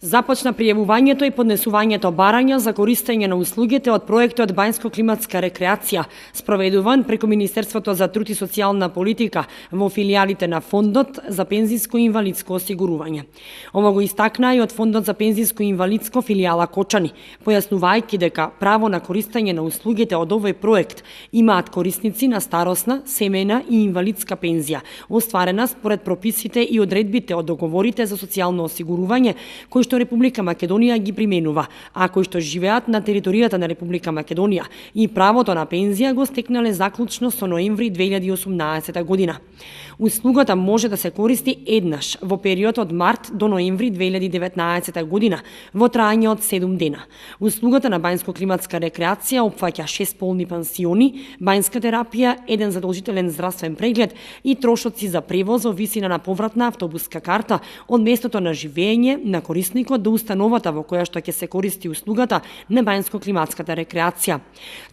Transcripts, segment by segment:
Започна пријавувањето и поднесувањето барања за користење на услугите од проектот Бањско-климатска рекреација, спроведуван преку Министерството за труд и социјална политика во филијалите на Фондот за пензиско и инвалидско осигурување. Ова го истакна и од Фондот за пензиско и инвалидско филијала Кочани, појаснувајќи дека право на користење на услугите од овој проект имаат корисници на старосна, семејна и инвалидска пензија, остварена според прописите и одредбите од договорите за социјално осигурување кои што Република Македонија ги применува, а кои што живеат на територијата на Република Македонија и правото на пензија го стекнале заклучно со ноември 2018 година. Услугата може да се користи еднаш во период од март до ноември 2019 година во трајање од 7 дена. Услугата на бањско-климатска рекреација опфаќа 6 полни пансиони, бањска терапија, еден задолжителен здравствен преглед и трошоци за превоз во висина на повратна автобуска карта од местото на живење на корисникот до установата во која што ќе се користи услугата на бањско-климатската рекреација.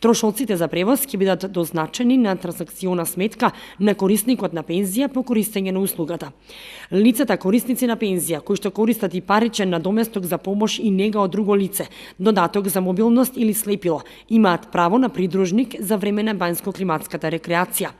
Трошоците за превоз ќе бидат дозначени на трансакциона сметка на корисникот на пензија по користење на услугата. Лицата корисници на пензија кои што користат и паричен надоместок за помош и нега од друго лице, додаток за мобилност или слепило, имаат право на придружник за време на бањско-климатската рекреација.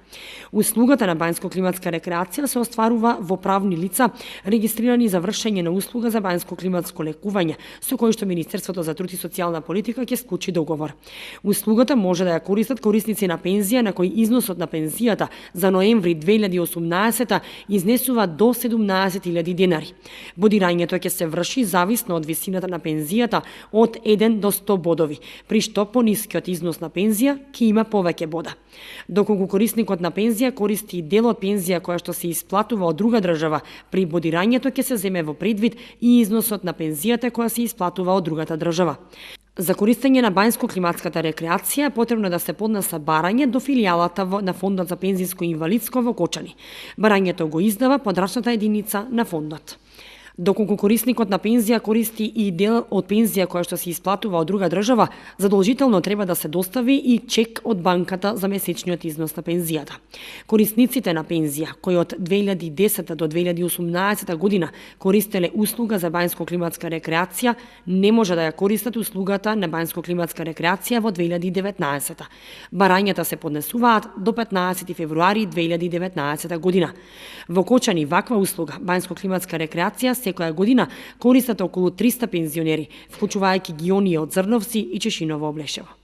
Услугата на бањско-климатска рекреација се остварува во правни лица регистрирани за вршење на услуга за бањско-климатско лекување, со кој што Министерството за труд и социјална политика ќе склучи договор. Услугата може да ја користат корисници на пензија на кои износот на пензијата за ноември 2018 изнесува до 17.000 денари. Бодирањето ќе се врши зависно од висината на пензијата од 1 до 100 бодови, при што понискиот износ на пензија ќе има повеќе бода. Доколку корисникот на пензија користи дел од пензија која што се исплатува од друга држава, при бодирањето ќе се земе во предвид и износот на пензијата која се исплатува од другата држава. За користење на бањско-климатската рекреација е потребно да се поднесе барање до филијалата на Фондот за пензиско и инвалидско во Кочани. Барањето го издава подрачната единица на Фондот. Доколку корисникот на пензија користи и дел од пензија која што се исплатува од друга држава, задолжително треба да се достави и чек од банката за месечниот износ на пензијата. Корисниците на пензија кои од 2010 до 2018 година користеле услуга за бањско-климатска рекреација не може да ја користат услугата на бањско-климатска рекреација во 2019. Барањата се поднесуваат до 15 февруари 2019 година. Во Кочани ваква услуга бањско-климатска рекреација секоја година користат околу 300 пензионери, вклучувајќи ги оние од Зрновци и Чешиново Облешево.